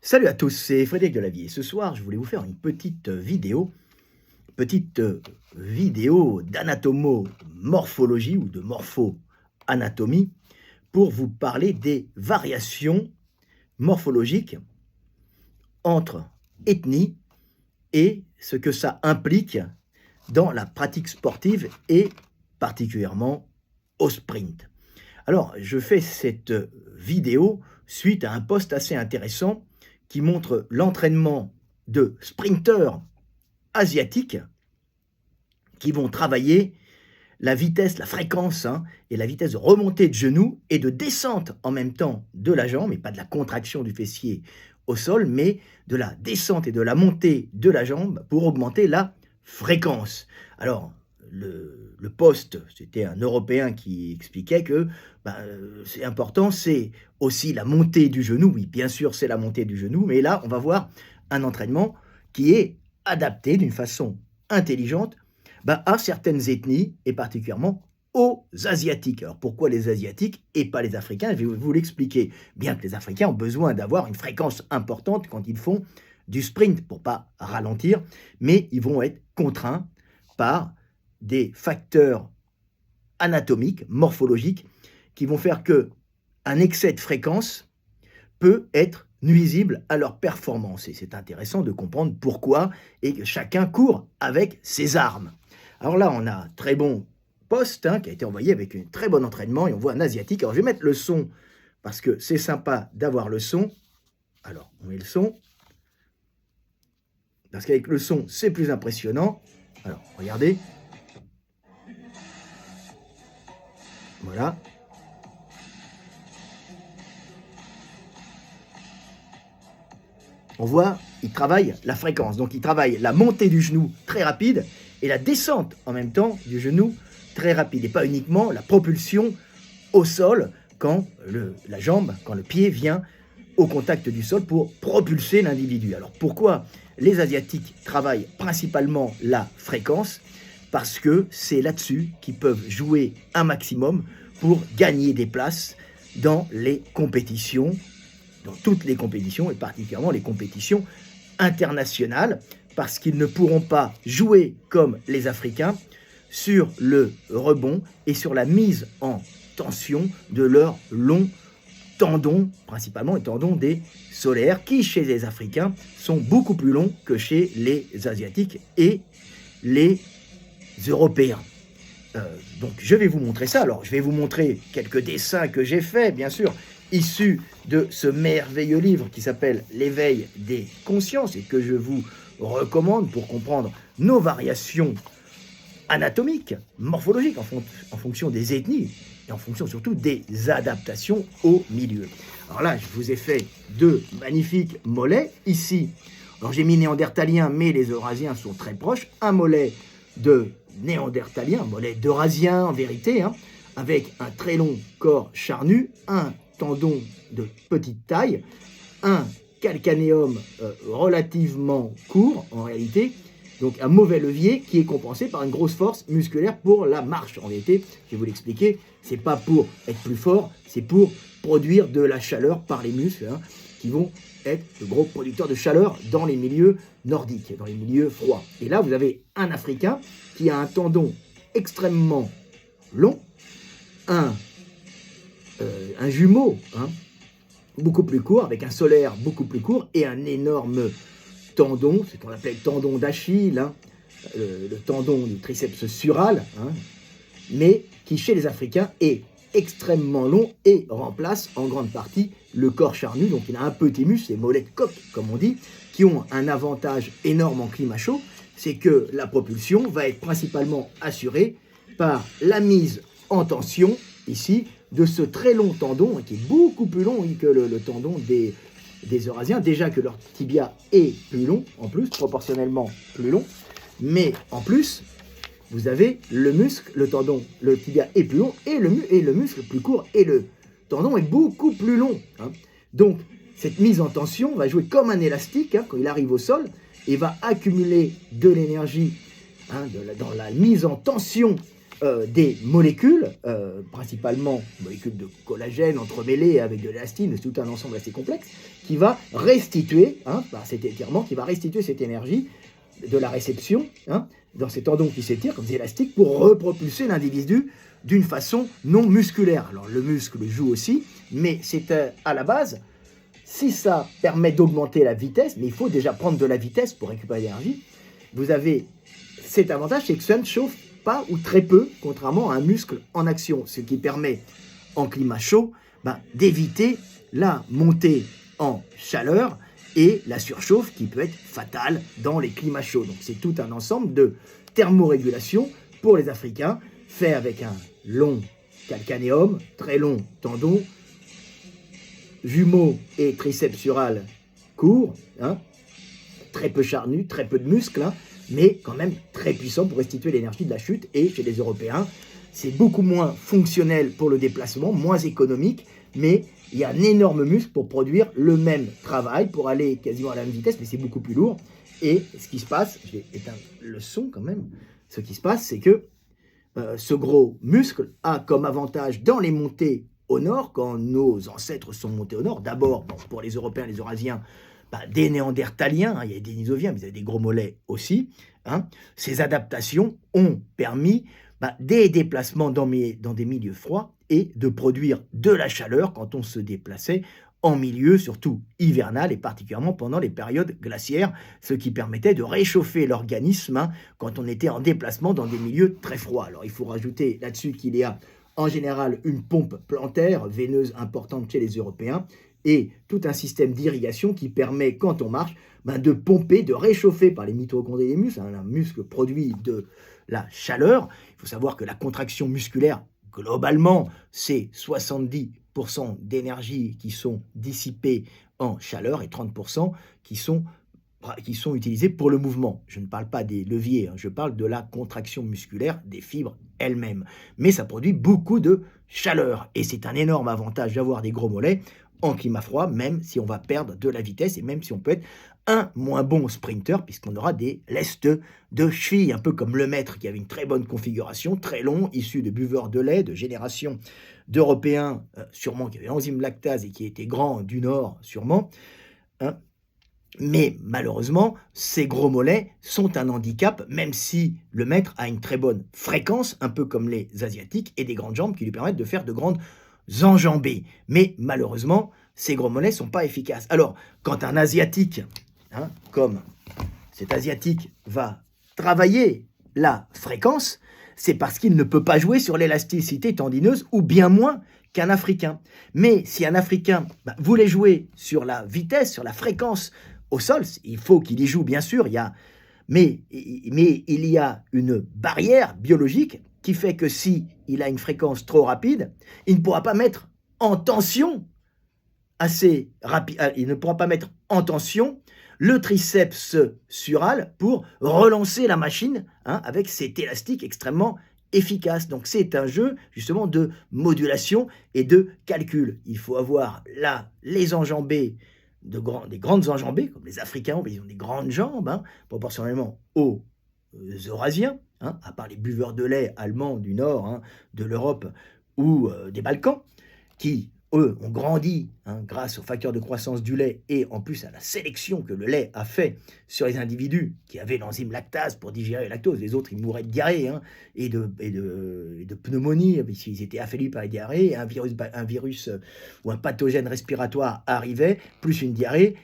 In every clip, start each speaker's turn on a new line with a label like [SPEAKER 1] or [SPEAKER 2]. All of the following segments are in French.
[SPEAKER 1] Salut à tous, c'est Frédéric Delavier. Ce soir, je voulais vous faire une petite vidéo d'anatomomorphologie ou de morpho-anatomie pour vous parler des variations morphologiques entre ethnies et ce que ça implique dans la pratique sportive et particulièrement au sprint. Alors, je fais cette vidéo suite à un post assez intéressant qui montre l'entraînement de sprinteurs asiatiques qui vont travailler la vitesse, la fréquence et la vitesse de remontée de genou et de descente en même temps de la jambe, et pas de la contraction du fessier au sol, mais de la descente et de la montée de la jambe pour augmenter la fréquence. Alors, le poste, c'était un Européen qui expliquait que c'est important, c'est aussi la montée du genou. Oui, bien sûr, c'est la montée du genou, mais là, on va voir un entraînement qui est adapté d'une façon intelligente à certaines ethnies et particulièrement aux Asiatiques. Alors pourquoi les Asiatiques et pas les Africains? Je vais vous l'expliquer. Bien que les Africains ont besoin d'avoir une fréquence importante quand ils font du sprint pour pas ralentir, mais ils vont être contraints par des facteurs anatomiques, morphologiques, qui vont faire que un excès de fréquence peut être nuisible à leur performance. Et c'est intéressant de comprendre pourquoi et que chacun court avec ses armes. Alors là, on a un très bon poste qui a été envoyé avec un très bon entraînement et on voit un Asiatique. Alors je vais mettre le son parce que c'est sympa d'avoir le son. Alors on met le son parce qu'avec le son, c'est plus impressionnant. Alors regardez. Voilà. On voit, il travaille la fréquence. Donc, il travaille la montée du genou très rapide et la descente en même temps du genou très rapide. Et pas uniquement la propulsion au sol quand la jambe, quand le pied vient au contact du sol pour propulser l'individu. Alors, pourquoi les Asiatiques travaillent principalement la fréquence? Parce que c'est là-dessus qu'ils peuvent jouer un maximum pour gagner des places dans les compétitions, dans toutes les compétitions et particulièrement les compétitions internationales, parce qu'ils ne pourront pas jouer comme les Africains sur le rebond et sur la mise en tension de leurs longs tendons, principalement les tendons des solaires, qui chez les Africains sont beaucoup plus longs que chez les Asiatiques et les Européens. Donc je vais vous montrer ça. Alors je vais vous montrer quelques dessins que j'ai faits, bien sûr, issus de ce merveilleux livre qui s'appelle L'éveil des consciences et que je vous recommande pour comprendre nos variations anatomiques, morphologiques en fonction des ethnies et en fonction surtout des adaptations au milieu. Alors là, je vous ai fait deux magnifiques mollets. Ici, alors j'ai mis néandertalien, mais les eurasiens sont très proches. Un mollet de néandertalien, un mollet d'eurasien en vérité, avec un très long corps charnu, un tendon de petite taille, un calcanéum relativement court en réalité, donc un mauvais levier qui est compensé par une grosse force musculaire pour la marche. En réalité, je vais vous l'expliquer, c'est pas pour être plus fort, c'est pour produire de la chaleur par les muscles qui vont être de gros producteurs de chaleur dans les milieux nordiques, dans les milieux froids. Et là, vous avez un Africain qui a un tendon extrêmement long, un jumeau beaucoup plus court, avec un solaire beaucoup plus court et un énorme tendon, ce qu'on appelle tendon d'Achille, le tendon du triceps sural, mais qui chez les Africains est extrêmement long et remplace en grande partie le corps charnu. Donc il a un petit muscle, ces mollets de coq comme on dit, qui ont un avantage énorme en climat chaud, c'est que la propulsion va être principalement assurée par la mise en tension, ici, de ce très long tendon, qui est beaucoup plus long que le tendon des Eurasiens. Déjà que leur tibia est plus long, en plus, proportionnellement plus long, mais en plus, vous avez le muscle, le tendon, le tibia est plus long, et le muscle plus court, et le tendon est beaucoup plus long. Donc, cette mise en tension va jouer comme un élastique quand il arrive au sol, et va accumuler de l'énergie dans la mise en tension des molécules, principalement molécules de collagène entremêlées avec de l'élastine, c'est tout un ensemble assez complexe, qui va restituer, cet étirement, qui va restituer cette énergie de la réception, dans ces tendons qui s'étirent comme des élastiques, pour repropulser l'individu d'une façon non musculaire. Alors le muscle joue aussi, mais c'est à la base, si ça permet d'augmenter la vitesse, mais il faut déjà prendre de la vitesse pour récupérer l'énergie, vous avez cet avantage, c'est que ça ne chauffe pas ou très peu, contrairement à un muscle en action, ce qui permet, en climat chaud, d'éviter la montée en chaleur et la surchauffe qui peut être fatale dans les climats chauds. Donc c'est tout un ensemble de thermorégulation pour les Africains, fait avec un long calcanéum, très long tendon, jumeaux et triceps sural courts, très peu charnu, très peu de muscles, mais quand même très puissant pour restituer l'énergie de la chute. Et chez les Européens, c'est beaucoup moins fonctionnel pour le déplacement, moins économique, mais il y a un énorme muscle pour produire le même travail, pour aller quasiment à la même vitesse, mais c'est beaucoup plus lourd. Et ce qui se passe, je vais éteindre le son quand même, ce qui se passe, c'est que ce gros muscle a comme avantage dans les montées au nord, quand nos ancêtres sont montés au nord, d'abord, pour les Européens, les Eurasiens, des Néandertaliens, il y a des Denisoviens, mais il y a des gros mollets aussi, ces adaptations ont permis des déplacements dans des milieux froids et de produire de la chaleur quand on se déplaçait en milieu, surtout hivernal, et particulièrement pendant les périodes glaciaires, ce qui permettait de réchauffer l'organisme quand on était en déplacement dans des milieux très froids. Alors il faut rajouter là-dessus qu'il y a en général une pompe plantaire, veineuse importante chez les Européens, et tout un système d'irrigation qui permet, quand on marche, de pomper, de réchauffer par les mitochondries des muscles. Un muscle produit de la chaleur. Il faut savoir que la contraction musculaire, globalement, c'est 70% d'énergie qui sont dissipées en chaleur et 30% qui sont utilisés pour le mouvement. Je ne parle pas des leviers, je parle de la contraction musculaire des fibres elles-mêmes. Mais ça produit beaucoup de chaleur et c'est un énorme avantage d'avoir des gros mollets en climat froid, même si on va perdre de la vitesse et même si on peut être un moins bon sprinter, puisqu'on aura des lestes de cheville, un peu comme Lemaître qui avait une très bonne configuration, très long, issu de buveurs de lait, de génération d'Européens, sûrement qui avaient l'enzyme lactase et qui étaient grands du Nord, sûrement. Mais malheureusement, ces gros mollets sont un handicap, même si Lemaître a une très bonne fréquence, un peu comme les Asiatiques, et des grandes jambes qui lui permettent de faire de grandes enjambées. Mais malheureusement, ces gros mollets ne sont pas efficaces. Alors, quand un Asiatique, comme cet Asiatique, va travailler la fréquence, c'est parce qu'il ne peut pas jouer sur l'élasticité tendineuse, ou bien moins qu'un Africain. Mais si un Africain voulait jouer sur la vitesse, sur la fréquence au sol, il faut qu'il y joue, bien sûr, mais il y a une barrière biologique qui fait que si il a une fréquence trop rapide, il ne pourra pas mettre en tension assez rapide, il ne pourra pas mettre en tension le triceps sural pour relancer la machine avec cet élastique extrêmement efficace. Donc c'est un jeu justement de modulation et de calcul. Il faut avoir là les enjambées, des grandes enjambées, comme les Africains, ils ont des grandes jambes, proportionnellement aux Eurasiens, à part les buveurs de lait allemands du Nord, de l'Europe ou des Balkans, qui, eux, ont grandi grâce aux facteurs de croissance du lait et en plus à la sélection que le lait a fait sur les individus qui avaient l'enzyme lactase pour digérer la lactose. Les autres, ils mouraient de diarrhée et de pneumonie, puisqu'ils étaient affaiblis par les diarrhées. Un virus ou un pathogène respiratoire arrivait, plus une diarrhée,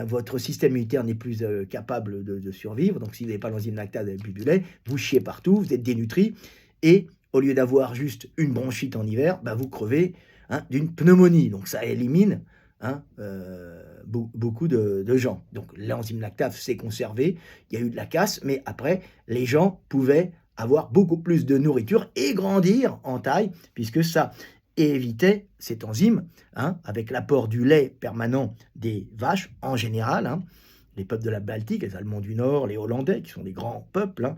[SPEAKER 1] votre système immunitaire n'est plus capable de survivre. Donc si vous n'avez pas l'enzyme lactase avec plus du lait, vous chiez partout, vous êtes dénutri et au lieu d'avoir juste une bronchite en hiver, vous crevez d'une pneumonie. Donc ça élimine beaucoup de gens. Donc l'enzyme lactase s'est conservée, il y a eu de la casse, mais après, les gens pouvaient avoir beaucoup plus de nourriture et grandir en taille, puisque ça évitait cette enzyme, avec l'apport du lait permanent des vaches en général, les peuples de la Baltique, les Allemands du Nord, les Hollandais, qui sont des grands peuples,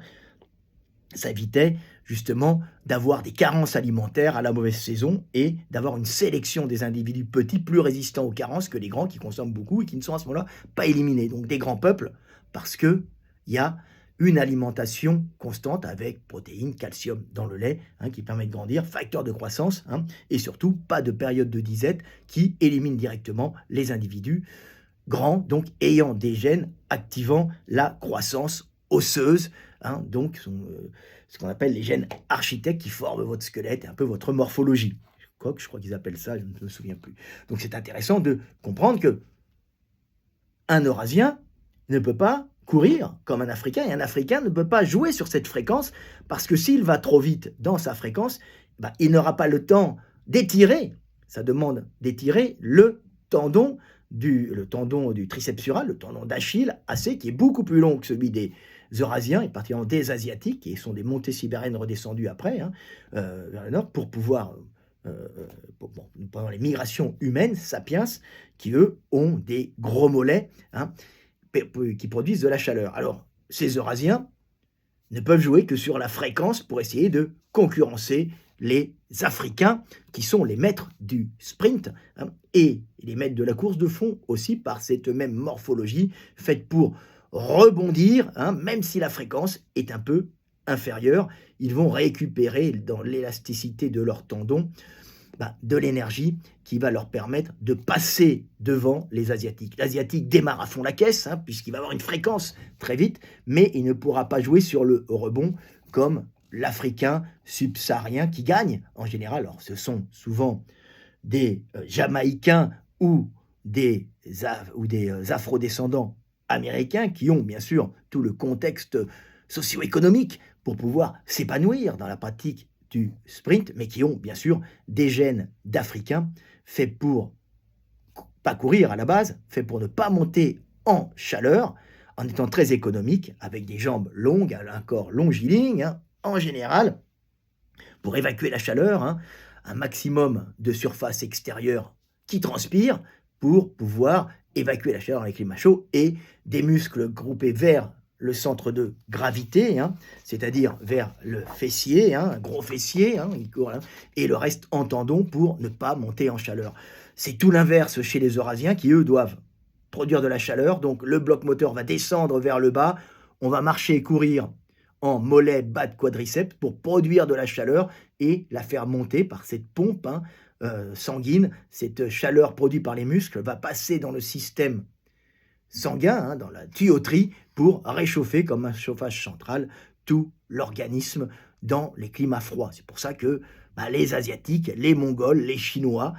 [SPEAKER 1] ça évitait justement d'avoir des carences alimentaires à la mauvaise saison et d'avoir une sélection des individus petits plus résistants aux carences que les grands qui consomment beaucoup et qui ne sont à ce moment-là pas éliminés. Donc des grands peuples parce qu'il y a une alimentation constante avec protéines, calcium dans le lait, qui permet de grandir, facteur de croissance, et surtout pas de période de disette qui élimine directement les individus grands, donc ayant des gènes activant la croissance osseuse, donc ce qu'on appelle les gènes architectes qui forment votre squelette et un peu votre morphologie. Je crois qu'ils appellent ça, je ne me souviens plus. Donc c'est intéressant de comprendre que un Eurasien ne peut pas courir comme un Africain, et un Africain ne peut pas jouer sur cette fréquence, parce que s'il va trop vite dans sa fréquence, il n'aura pas le temps d'étirer, ça demande d'étirer le tendon du triceps sural, le tendon d'Achille, AC, qui est beaucoup plus long que celui des Eurasiens, et particulièrement des Asiatiques, qui sont des montées sibériennes redescendues après, vers le nord, pour pouvoir, pendant les migrations humaines, sapiens, qui eux ont des gros mollets, qui produisent de la chaleur. Alors, ces Eurasiens ne peuvent jouer que sur la fréquence pour essayer de concurrencer les Africains, qui sont les maîtres du sprint, et les maîtres de la course de fond aussi, par cette même morphologie faite pour rebondir, même si la fréquence est un peu inférieure. Ils vont récupérer dans l'élasticité de leurs tendons de l'énergie qui va leur permettre de passer devant les Asiatiques. L'Asiatique démarre à fond la caisse, puisqu'il va avoir une fréquence très vite, mais il ne pourra pas jouer sur le rebond comme l'Africain subsaharien qui gagne en général. Alors, ce sont souvent des Jamaïcains ou des Afro-descendants américains qui ont bien sûr tout le contexte socio-économique pour pouvoir s'épanouir dans la pratique du sprint, mais qui ont bien sûr des gènes d'Africains faits pour pas courir à la base, faits pour ne pas monter en chaleur, en étant très économique, avec des jambes longues, un corps longiligne, en général, pour évacuer la chaleur, un maximum de surface extérieure qui transpire pour pouvoir évacuer la chaleur dans les climats chauds, et des muscles groupés vers le centre de gravité, c'est-à-dire vers le fessier, un gros fessier, et le reste en tendon pour ne pas monter en chaleur. C'est tout l'inverse chez les Eurasiens qui, eux, doivent produire de la chaleur, donc le bloc moteur va descendre vers le bas, on va marcher et courir en mollet bas de quadriceps pour produire de la chaleur et la faire monter par cette pompe sanguine. Cette chaleur produite par les muscles va passer dans le système sanguin, dans la tuyauterie, pour réchauffer comme un chauffage central tout l'organisme dans les climats froids. C'est pour ça que les Asiatiques, les Mongols, les Chinois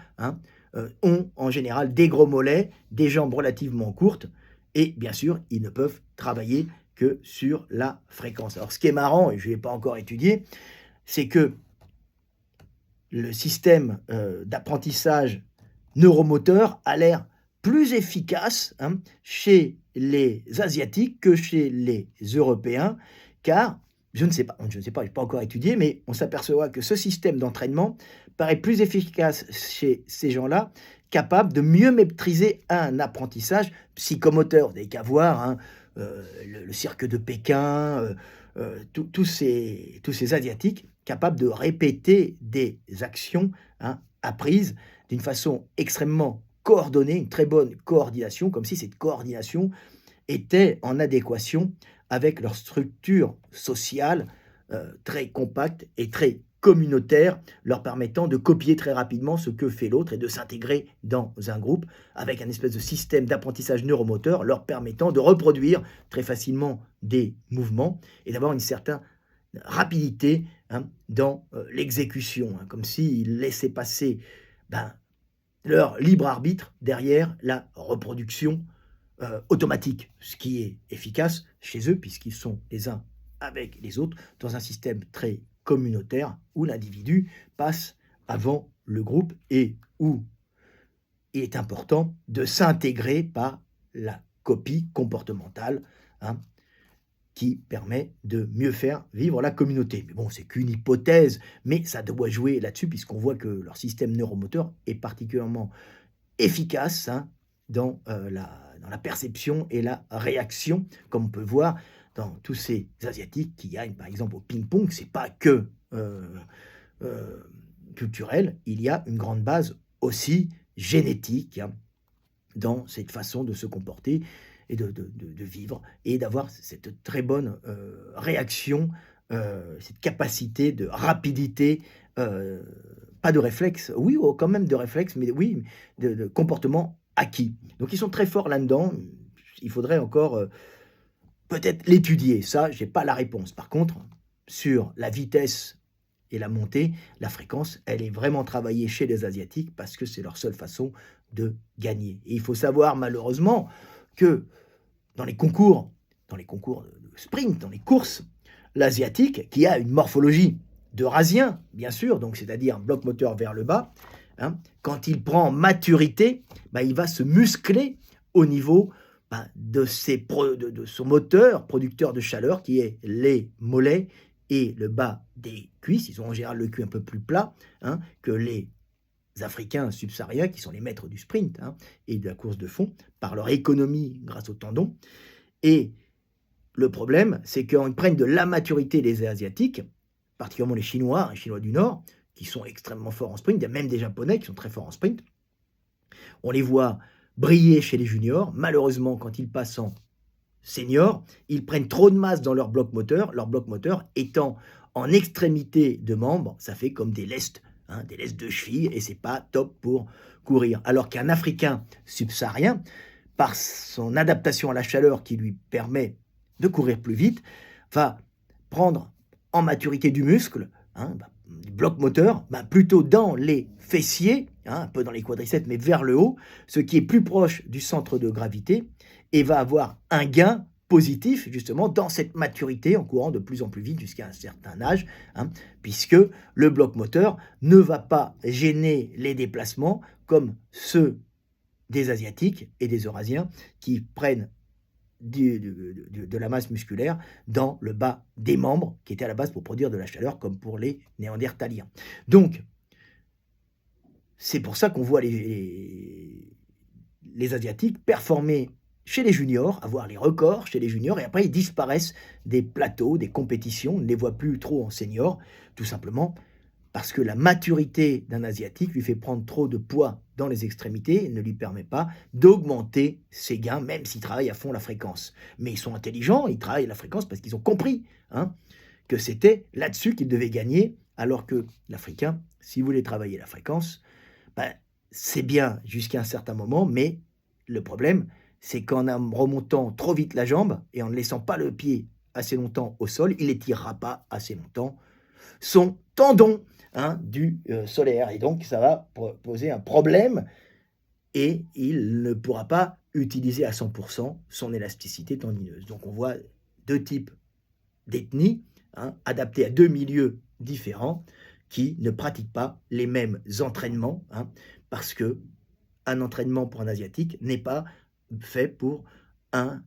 [SPEAKER 1] ont en général des gros mollets, des jambes relativement courtes, et bien sûr, ils ne peuvent travailler que sur la fréquence. Alors, ce qui est marrant, et je ne l'ai pas encore étudié, c'est que le système d'apprentissage neuromoteur a l'air plus efficace chez les Asiatiques que chez les Européens, car, je ne sais pas, je n'ai pas encore étudié, mais on s'aperçoit que ce système d'entraînement paraît plus efficace chez ces gens-là, capables de mieux maîtriser un apprentissage psychomoteur. Vous n'avez qu'à voir le cirque de Pékin, tous ces Asiatiques capables de répéter des actions apprises d'une façon extrêmement coordonnée, une très bonne coordination, comme si cette coordination était en adéquation avec leur structure sociale très compacte et très communautaire, leur permettant de copier très rapidement ce que fait l'autre et de s'intégrer dans un groupe avec un espèce de système d'apprentissage neuromoteur leur permettant de reproduire très facilement des mouvements et d'avoir une certaine rapidité dans l'exécution, comme s'ils laissaient passer leur libre arbitre derrière la reproduction automatique, ce qui est efficace chez eux puisqu'ils sont les uns avec les autres dans un système très communautaire où l'individu passe avant le groupe et où il est important de s'intégrer par la copie comportementale qui permet de mieux faire vivre la communauté. Mais bon, c'est qu'une hypothèse, mais ça doit jouer là-dessus puisqu'on voit que leur système neuromoteur est particulièrement efficace dans la perception et la réaction, comme on peut voir dans tous ces Asiatiques qui gagnent, par exemple, au ping-pong. C'est pas que culturel, il y a une grande base aussi génétique dans cette façon de se comporter et de vivre et d'avoir cette très bonne réaction, cette capacité de rapidité, pas de réflexe, oui, oh, quand même de réflexe, mais oui, de comportement acquis. Donc ils sont très forts là-dedans. Il faudrait encore peut-être l'étudier. Ça, j'ai pas la réponse. Par contre, sur la vitesse et la montée, la fréquence, elle est vraiment travaillée chez les Asiatiques parce que c'est leur seule façon de gagner. Et il faut savoir malheureusement que dans les concours de sprint, dans les courses, l'Asiatique, qui a une morphologie d'Eurasien, bien sûr, donc c'est-à-dire un bloc moteur vers le bas, hein, quand il prend maturité, il va se muscler au niveau de son moteur producteur de chaleur, qui est les mollets et le bas des cuisses. Ils ont en général le cul un peu plus plat que les Africains subsahariens, qui sont les maîtres du sprint et de la course de fond, par leur économie grâce aux tendons. Et le problème, c'est qu'ils prennent de la maturité, les Asiatiques, particulièrement les Chinois du Nord, qui sont extrêmement forts en sprint. Il y a même des Japonais qui sont très forts en sprint. On les voit briller chez les juniors. Malheureusement, quand ils passent en seniors, ils prennent trop de masse dans leur bloc moteur étant en extrémité de membres, ça fait comme des lestes de cheville, et c'est pas top pour courir. Alors qu'un Africain subsaharien, par son adaptation à la chaleur qui lui permet de courir plus vite, va prendre en maturité du muscle, du bloc moteur, plutôt dans les fessiers, un peu dans les quadriceps, mais vers le haut, ce qui est plus proche du centre de gravité, et va avoir un gain positif, justement, dans cette maturité, en courant de plus en plus vite jusqu'à un certain âge, puisque le bloc moteur ne va pas gêner les déplacements comme ceux des Asiatiques et des Eurasiens qui prennent de la masse musculaire dans le bas des membres, qui était à la base pour produire de la chaleur, comme pour les Néandertaliens. Donc, c'est pour ça qu'on voit les Asiatiques performer chez les juniors, avoir les records chez les juniors, et après ils disparaissent des plateaux, des compétitions, on ne les voit plus trop en seniors, tout simplement parce que la maturité d'un Asiatique lui fait prendre trop de poids dans les extrémités et ne lui permet pas d'augmenter ses gains, même s'il travaille à fond la fréquence. Mais ils sont intelligents, ils travaillent la fréquence parce qu'ils ont compris que c'était là-dessus qu'ils devaient gagner, alors que l'Africain, si vous voulez travailler la fréquence, c'est bien jusqu'à un certain moment, mais le problème, c'est qu'en remontant trop vite la jambe et en ne laissant pas le pied assez longtemps au sol, il n'étirera pas assez longtemps son tendon du solaire. Et donc, ça va poser un problème et il ne pourra pas utiliser à 100% son élasticité tendineuse. Donc, on voit deux types d'ethnies adaptées à deux milieux différents qui ne pratiquent pas les mêmes entraînements parce que un entraînement pour un Asiatique n'est pas fait pour un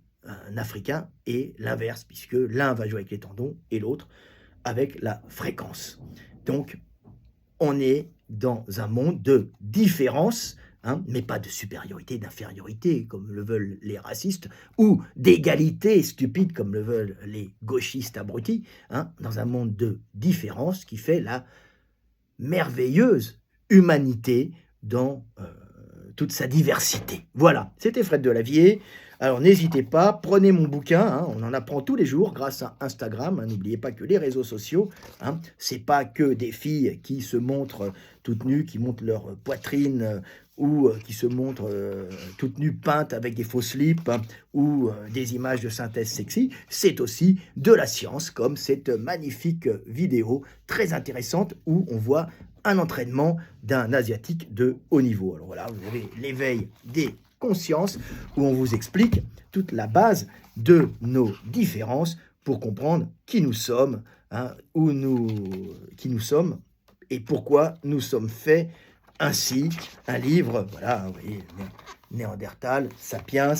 [SPEAKER 1] Africain et l'inverse, puisque l'un va jouer avec les tendons et l'autre avec la fréquence. Donc, on est dans un monde de différence, mais pas de supériorité, d'infériorité, comme le veulent les racistes, ou d'égalité stupide, comme le veulent les gauchistes abrutis, dans un monde de différence qui fait la merveilleuse humanité dans toute sa diversité. Voilà, c'était Fred Delavier. Alors n'hésitez pas, prenez mon bouquin, on en apprend tous les jours grâce à Instagram. N'oubliez pas que les réseaux sociaux, c'est pas que des filles qui se montrent toutes nues, qui montrent leur poitrine ou qui se montrent toutes nues peintes avec des faux slips ou des images de synthèse sexy. C'est aussi de la science, comme cette magnifique vidéo très intéressante où on voit un entraînement d'un Asiatique de haut niveau. Alors voilà, vous avez l'éveil des consciences où on vous explique toute la base de nos différences pour comprendre qui nous sommes, qui nous sommes et pourquoi nous sommes faits ainsi. Un livre, voilà, vous voyez, Néandertal, Sapiens,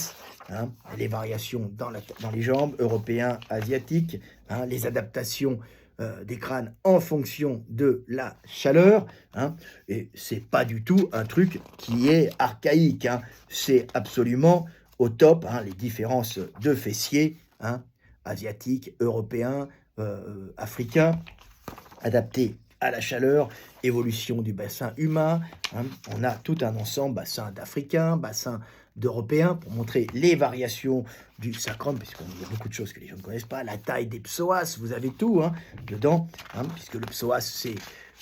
[SPEAKER 1] les variations dans les jambes, européens, asiatiques, les adaptations des crânes en fonction de la chaleur, et c'est pas du tout un truc qui est archaïque, c'est absolument au top, les différences de fessiers, asiatiques, européens, africains, adaptés à la chaleur, évolution du bassin humain, on a tout un ensemble, bassin d'Africains, bassin d'Européens pour montrer les variations du sacrum, puisqu'il y a beaucoup de choses que les gens ne connaissent pas, la taille des psoas, vous avez tout dedans, puisque le psoas, c'est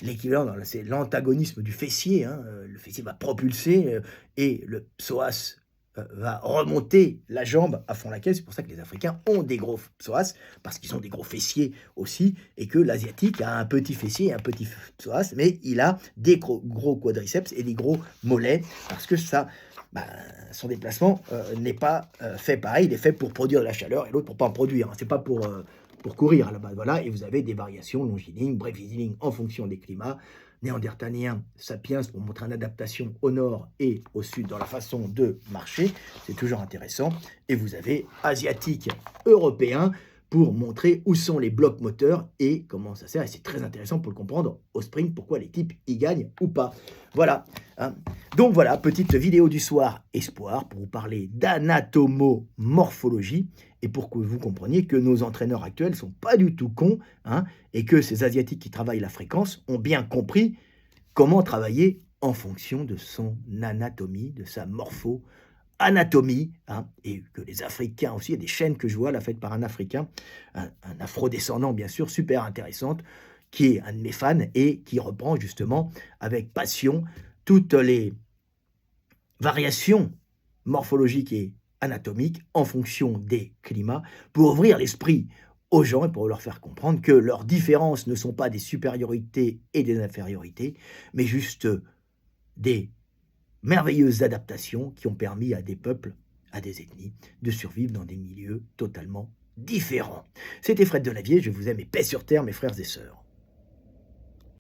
[SPEAKER 1] l'équivalent, c'est l'antagonisme du fessier, le fessier va propulser et le psoas va remonter la jambe à fond la caisse. C'est pour ça que les Africains ont des gros psoas, parce qu'ils ont des gros fessiers aussi, et que l'Asiatique a un petit fessier et un petit psoas, mais il a des gros quadriceps et des gros mollets, parce que ça, son déplacement n'est pas fait pareil, il est fait pour produire de la chaleur, et l'autre pour pas en produire, c'est pas pour courir là-bas, voilà, et vous avez des variations longilignes, brevilignes en fonction des climats, néandertalien, sapiens, pour montrer une adaptation au nord et au sud dans la façon de marcher, c'est toujours intéressant. Et vous avez asiatique, européen, pour montrer où sont les blocs moteurs et comment ça sert. Et c'est très intéressant pour le comprendre au sprint, pourquoi les types y gagnent ou pas. Voilà. Donc voilà, petite vidéo du soir espoir pour vous parler d'anatomomorphologie et pour que vous compreniez que nos entraîneurs actuels ne sont pas du tout cons et que ces Asiatiques qui travaillent la fréquence ont bien compris comment travailler en fonction de son anatomie, de sa morpho-anatomie, et que les Africains aussi, il y a des chaînes que je vois là faites par un Africain, un afrodescendant bien sûr, super intéressante, qui est un de mes fans et qui reprend justement avec passion toutes les variations morphologiques et anatomiques en fonction des climats pour ouvrir l'esprit aux gens et pour leur faire comprendre que leurs différences ne sont pas des supériorités et des infériorités, mais juste des merveilleuses adaptations qui ont permis à des peuples, à des ethnies, de survivre dans des milieux totalement différents. C'était Fred Delavier, je vous aime et paix sur terre, mes frères et sœurs.